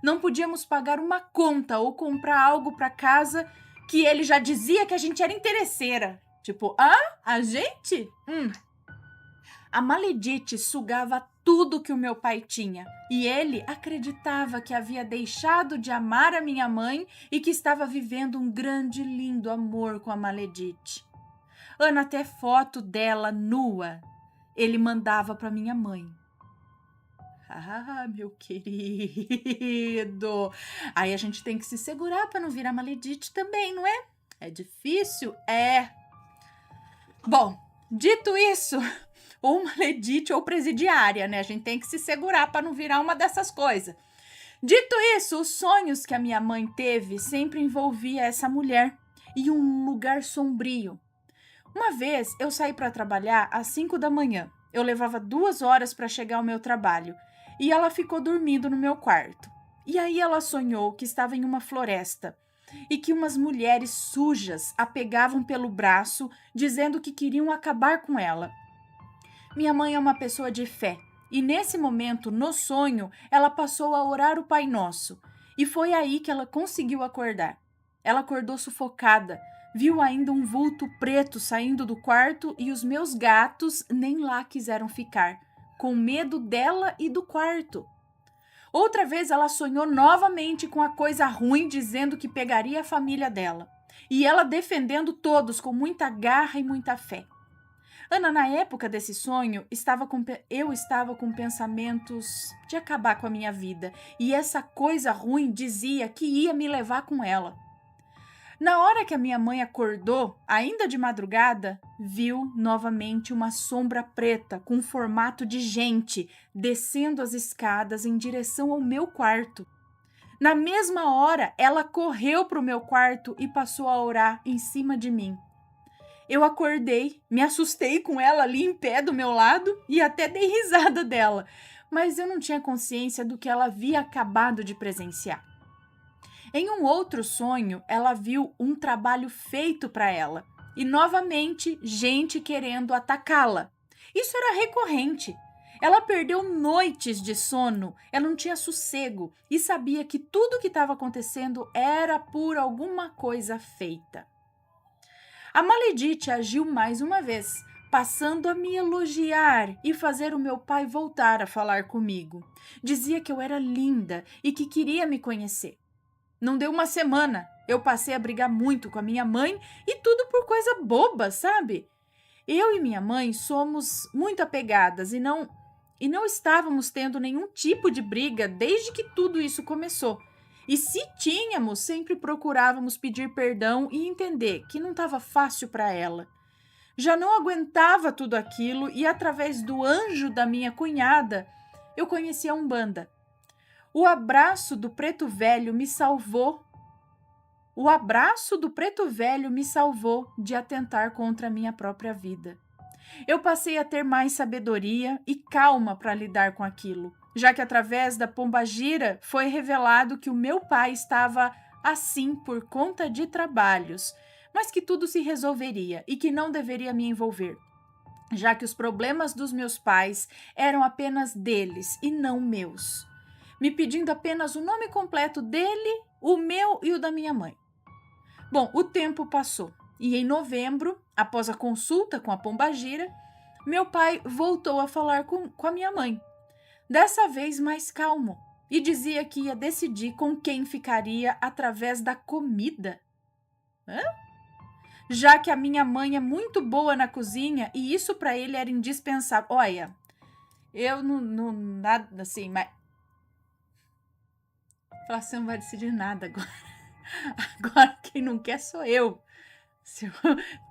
Não podíamos pagar uma conta ou comprar algo para casa que ele já dizia que a gente era interesseira. Tipo, a gente? A Maledite sugava tudo que o meu pai tinha e ele acreditava que havia deixado de amar a minha mãe e que estava vivendo um grande, lindo amor com a Maledite. Ana, até foto dela nua, ele mandava para minha mãe. Meu querido. Aí a gente tem que se segurar para não virar Maledite também, não é? É difícil? É. Bom, dito isso, ou Maledite ou presidiária, né? A gente tem que se segurar para não virar uma dessas coisas. Dito isso, os sonhos que a minha mãe teve sempre envolvia essa mulher e um lugar sombrio. Uma vez eu saí para trabalhar às 5 da manhã. Eu levava 2 horas para chegar ao meu trabalho e ela ficou dormindo no meu quarto. E aí ela sonhou que estava em uma floresta e que umas mulheres sujas a pegavam pelo braço, dizendo que queriam acabar com ela. Minha mãe é uma pessoa de fé e nesse momento, no sonho, ela passou a orar o Pai Nosso e foi aí que ela conseguiu acordar. Ela acordou sufocada, viu ainda um vulto preto saindo do quarto e os meus gatos nem lá quiseram ficar, com medo dela e do quarto. Outra vez ela sonhou novamente com a coisa ruim, dizendo que pegaria a família dela. E ela defendendo todos com muita garra e muita fé. Ana, na época desse sonho, eu estava com pensamentos de acabar com a minha vida. E essa coisa ruim dizia que ia me levar com ela. Na hora que a minha mãe acordou, ainda de madrugada, viu novamente uma sombra preta com formato de gente descendo as escadas em direção ao meu quarto. Na mesma hora, ela correu para o meu quarto e passou a orar em cima de mim. Eu acordei, me assustei com ela ali em pé do meu lado e até dei risada dela, mas eu não tinha consciência do que ela havia acabado de presenciar. Em um outro sonho, ela viu um trabalho feito para ela e novamente gente querendo atacá-la. Isso era recorrente. Ela perdeu noites de sono, ela não tinha sossego e sabia que tudo o que estava acontecendo era por alguma coisa feita. A Maledite agiu mais uma vez, passando a me elogiar e fazer o meu pai voltar a falar comigo. Dizia que eu era linda e que queria me conhecer. Não deu uma semana, eu passei a brigar muito com a minha mãe e tudo por coisa boba, sabe? Eu e minha mãe somos muito apegadas e não estávamos tendo nenhum tipo de briga desde que tudo isso começou. E se tínhamos, sempre procurávamos pedir perdão e entender que não estava fácil para ela. Já não aguentava tudo aquilo e, através do anjo da minha cunhada, eu conheci a Umbanda. O abraço do preto velho me salvou. O abraço do preto velho me salvou de atentar contra a minha própria vida. Eu passei a ter mais sabedoria e calma para lidar com aquilo, já que através da pombagira foi revelado que o meu pai estava assim por conta de trabalhos, mas que tudo se resolveria e que não deveria me envolver, já que os problemas dos meus pais eram apenas deles e não meus, me pedindo apenas o nome completo dele, o meu e o da minha mãe. Bom, o tempo passou e em novembro, após a consulta com a pombagira, meu pai voltou a falar com a minha mãe, dessa vez mais calmo, e dizia que ia decidir com quem ficaria através da comida. Já que a minha mãe é muito boa na cozinha e isso para ele era indispensável. Olha, eu não nada assim, mas você não vai decidir nada agora. Agora quem não quer sou eu.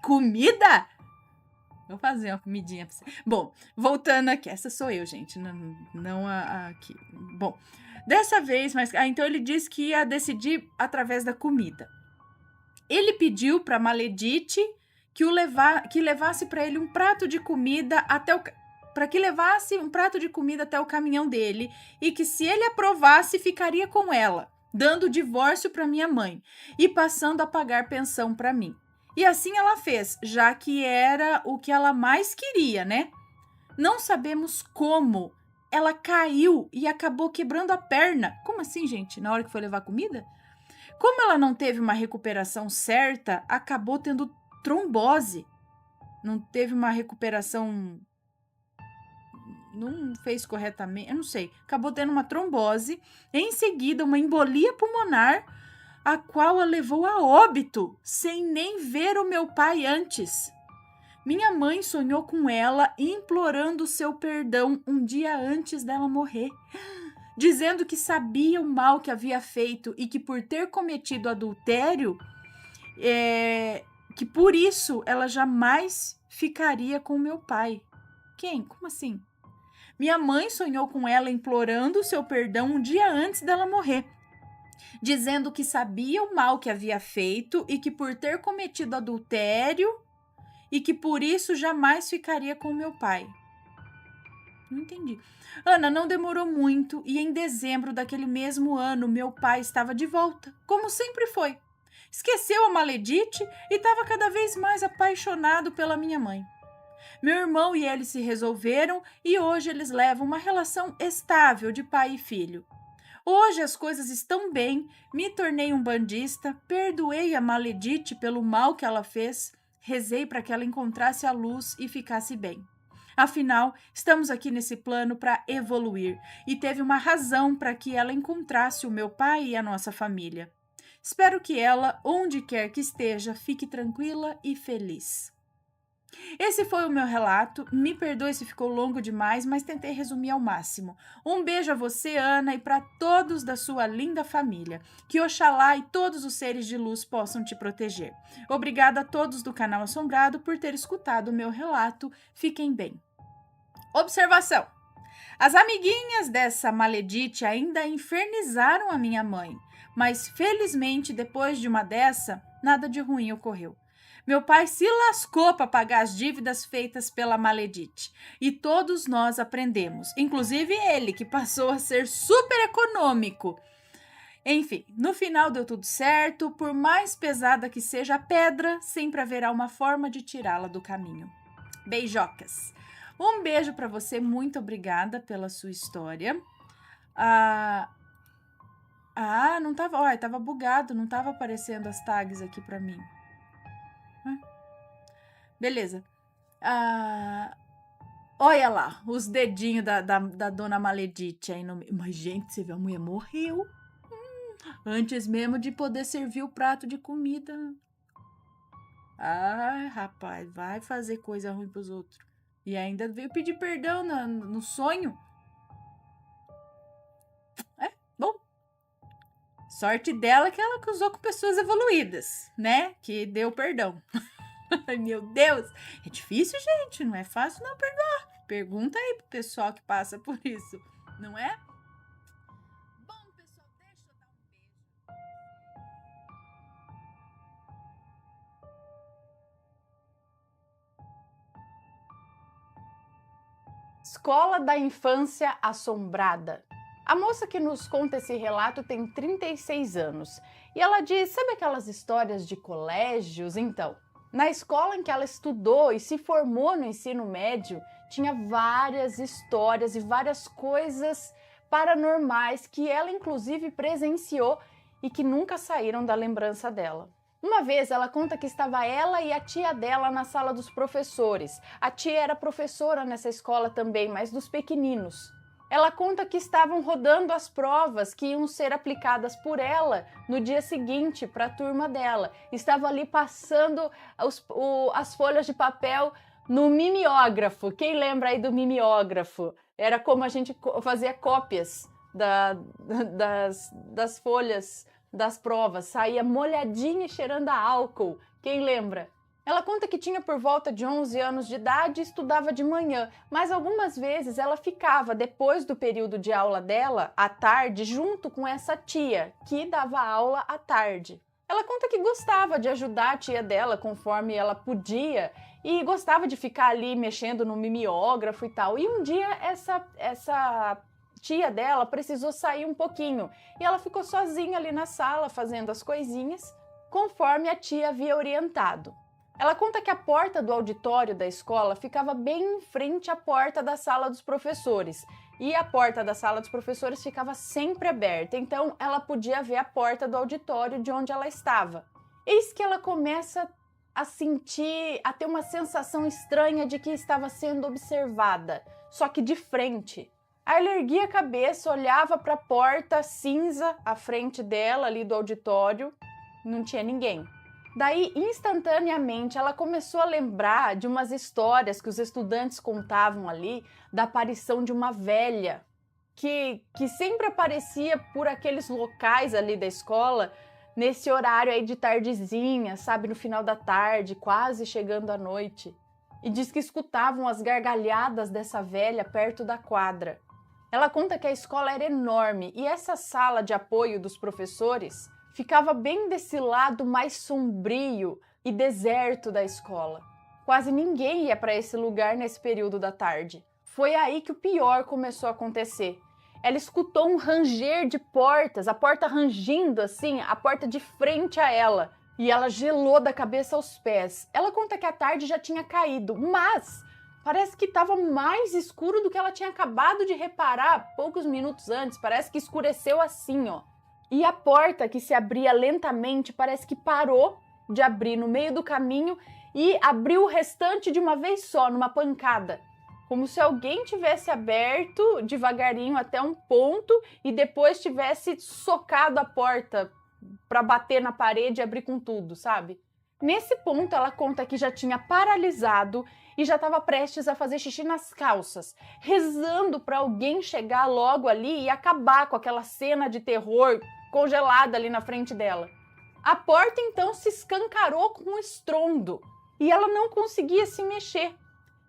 Comida? Vou fazer uma comidinha pra você. Bom, voltando aqui. Essa sou eu, gente. Não a aqui. Bom, dessa vez, mas... então ele disse que ia decidir através da comida. Ele pediu pra Maledite que levasse para ele um prato de comida para que levasse um prato de comida até o caminhão dele e que se ele aprovasse, ficaria com ela, dando divórcio para minha mãe e passando a pagar pensão para mim. E assim ela fez, já que era o que ela mais queria, né? Não sabemos como. Ela caiu e acabou quebrando a perna. Como assim, gente? Na hora que foi levar comida? Como ela não teve uma recuperação certa, acabou tendo trombose. Não teve uma recuperação... Não fez corretamente, eu não sei. Acabou tendo uma trombose. Em seguida, uma embolia pulmonar, a qual a levou a óbito, sem nem ver o meu pai antes. Minha mãe sonhou com ela, implorando seu perdão um dia antes dela morrer, dizendo que sabia o mal que havia feito e que por ter cometido adultério, que por isso ela jamais ficaria com meu pai. Quem? Como assim? Minha mãe sonhou com ela implorando seu perdão um dia antes dela morrer, dizendo que sabia o mal que havia feito e que por ter cometido adultério e que por isso jamais ficaria com meu pai. Não entendi. Ana, não demorou muito e em dezembro daquele mesmo ano meu pai estava de volta, como sempre foi. Esqueceu a Maledite e estava cada vez mais apaixonado pela minha mãe. Meu irmão e ele se resolveram e hoje eles levam uma relação estável de pai e filho. Hoje as coisas estão bem, me tornei um bandista, perdoei a Maledite pelo mal que ela fez, rezei para que ela encontrasse a luz e ficasse bem. Afinal, estamos aqui nesse plano para evoluir e teve uma razão para que ela encontrasse o meu pai e a nossa família. Espero que ela, onde quer que esteja, fique tranquila e feliz. Esse foi o meu relato. Me perdoe se ficou longo demais, mas tentei resumir ao máximo. Um beijo a você, Ana, e para todos da sua linda família. Que Oxalá e todos os seres de luz possam te proteger. Obrigada a todos do canal Assombrado por ter escutado o meu relato. Fiquem bem. Observação. As amiguinhas dessa maledite ainda infernizaram a minha mãe, mas felizmente depois de uma dessa, nada de ruim ocorreu. Meu pai se lascou para pagar as dívidas feitas pela maledite. E todos nós aprendemos, inclusive ele, que passou a ser super econômico. Enfim, no final deu tudo certo. Por mais pesada que seja a pedra, sempre haverá uma forma de tirá-la do caminho. Beijocas. Um beijo para você, muito obrigada pela sua história. Não tava... Olha, tava bugado, não tava aparecendo as tags aqui para mim. Beleza. Olha lá, os dedinhos da dona Maledite aí no meio. Mas, gente, você vê, a mulher morreu. Antes mesmo de poder servir o prato de comida. Ai, rapaz, vai fazer coisa ruim pros outros. E ainda veio pedir perdão no sonho. Bom. Sorte dela que ela cruzou com pessoas evoluídas, né? Que deu perdão. Ai, meu Deus, é difícil, gente, não é fácil não perdoar. Pergunta aí pro pessoal que passa por isso, não é? Bom, pessoal, deixa eu dar um beijo. Escola da Infância Assombrada. A moça que nos conta esse relato tem 36 anos e ela diz, sabe aquelas histórias de colégios? Então, na escola em que ela estudou e se formou no ensino médio, tinha várias histórias e várias coisas paranormais que ela inclusive presenciou e que nunca saíram da lembrança dela. Uma vez ela conta que estava ela e a tia dela na sala dos professores. A tia era professora nessa escola também, mas dos pequeninos. Ela conta que estavam rodando as provas que iam ser aplicadas por ela no dia seguinte para a turma dela. Estava ali passando as folhas de papel no mimeógrafo. Quem lembra aí do mimeógrafo? Era como a gente fazia cópias das folhas das provas. Saía molhadinha e cheirando a álcool. Quem lembra? Ela conta que tinha por volta de 11 anos de idade e estudava de manhã, mas algumas vezes ela ficava, depois do período de aula dela, à tarde, junto com essa tia, que dava aula à tarde. Ela conta que gostava de ajudar a tia dela conforme ela podia e gostava de ficar ali mexendo no mimeógrafo e tal. E um dia essa tia dela precisou sair um pouquinho e ela ficou sozinha ali na sala fazendo as coisinhas, conforme a tia havia orientado. Ela conta que a porta do auditório da escola ficava bem em frente à porta da sala dos professores. E a porta da sala dos professores ficava sempre aberta, então ela podia ver a porta do auditório de onde ela estava. Eis que ela começa a ter uma sensação estranha de que estava sendo observada, só que de frente. Aí ela erguia a cabeça, olhava para a porta cinza à frente dela, ali do auditório, não tinha ninguém. Daí, instantaneamente, ela começou a lembrar de umas histórias que os estudantes contavam ali, da aparição de uma velha, que sempre aparecia por aqueles locais ali da escola, nesse horário aí de tardezinha, sabe, no final da tarde, quase chegando à noite. E diz que escutavam as gargalhadas dessa velha perto da quadra. Ela conta que a escola era enorme e essa sala de apoio dos professores ficava bem desse lado mais sombrio e deserto da escola. Quase ninguém ia para esse lugar nesse período da tarde. Foi aí que o pior começou a acontecer. Ela escutou um ranger de portas, a porta rangindo assim, a porta de frente a ela. E ela gelou da cabeça aos pés. Ela conta que a tarde já tinha caído, mas parece que estava mais escuro do que ela tinha acabado de reparar poucos minutos antes. Parece que escureceu assim, ó. E a porta que se abria lentamente parece que parou de abrir no meio do caminho e abriu o restante de uma vez só, numa pancada. Como se alguém tivesse aberto devagarinho até um ponto e depois tivesse socado a porta para bater na parede e abrir com tudo, sabe? Nesse ponto, ela conta que já tinha paralisado e já estava prestes a fazer xixi nas calças, rezando para alguém chegar logo ali e acabar com aquela cena de terror congelada ali na frente dela. A porta então se escancarou com um estrondo e ela não conseguia se mexer.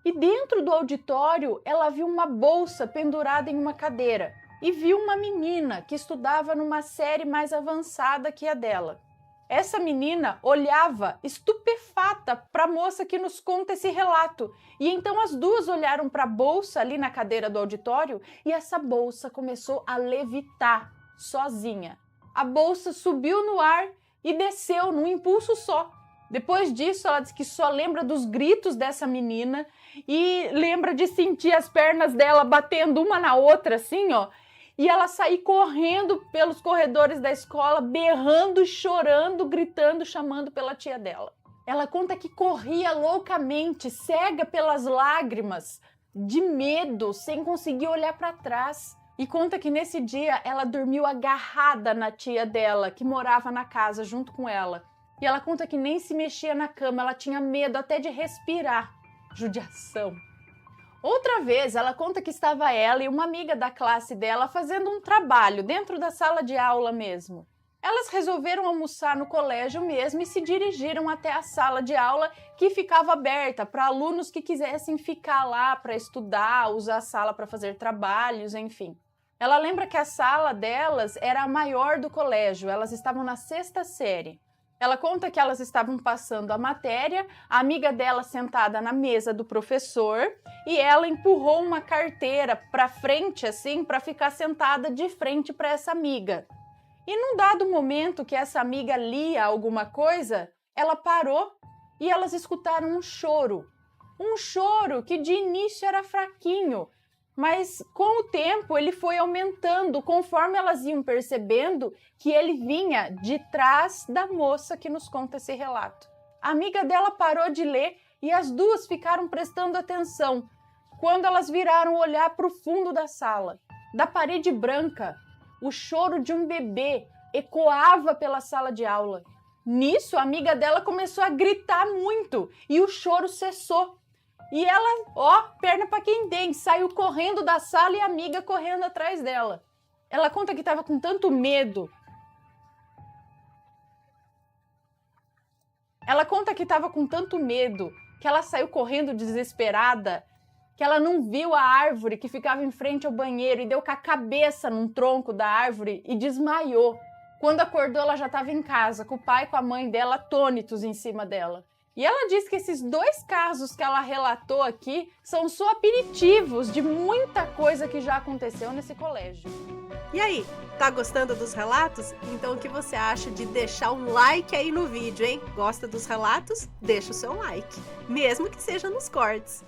E dentro do auditório, ela viu uma bolsa pendurada em uma cadeira e viu uma menina que estudava numa série mais avançada que a dela. Essa menina olhava estupefata para a moça que nos conta esse relato. E então as duas olharam para a bolsa ali na cadeira do auditório e essa bolsa começou a levitar sozinha. A bolsa subiu no ar e desceu num impulso só. Depois disso, ela diz que só lembra dos gritos dessa menina e lembra de sentir as pernas dela batendo uma na outra, assim, ó. E ela sair correndo pelos corredores da escola, berrando, chorando, gritando, chamando pela tia dela. Ela conta que corria loucamente, cega pelas lágrimas, de medo, sem conseguir olhar para trás. E conta que nesse dia ela dormiu agarrada na tia dela, que morava na casa junto com ela. E ela conta que nem se mexia na cama, ela tinha medo até de respirar. Judiação. Outra vez, ela conta que estava ela e uma amiga da classe dela fazendo um trabalho dentro da sala de aula mesmo. Elas resolveram almoçar no colégio mesmo e se dirigiram até a sala de aula que ficava aberta para alunos que quisessem ficar lá para estudar, usar a sala para fazer trabalhos, enfim. Ela lembra que a sala delas era a maior do colégio, elas estavam na 6ª série. Ela conta que elas estavam passando a matéria, a amiga dela sentada na mesa do professor e ela empurrou uma carteira para frente assim para ficar sentada de frente para essa amiga. E num dado momento que essa amiga lia alguma coisa, ela parou e elas escutaram um choro. Um choro que de início era fraquinho, mas com o tempo ele foi aumentando conforme elas iam percebendo que ele vinha de trás da moça que nos conta esse relato. A amiga dela parou de ler e as duas ficaram prestando atenção quando elas viraram olhar para o fundo da sala. Da parede branca, o choro de um bebê ecoava pela sala de aula. Nisso, a amiga dela começou a gritar muito e o choro cessou. E ela, perna para quem tem, saiu correndo da sala e a amiga correndo atrás dela. Ela conta que estava com tanto medo. Que ela saiu correndo desesperada, que ela não viu a árvore que ficava em frente ao banheiro e deu com a cabeça num tronco da árvore e desmaiou. Quando acordou, ela já estava em casa, com o pai e com a mãe dela atônitos em cima dela. E ela diz que esses 2 casos que ela relatou aqui são só aperitivos de muita coisa que já aconteceu nesse colégio. E aí, tá gostando dos relatos? Então o que você acha de deixar um like aí no vídeo, hein? Gosta dos relatos? Deixa o seu like, mesmo que seja nos cortes.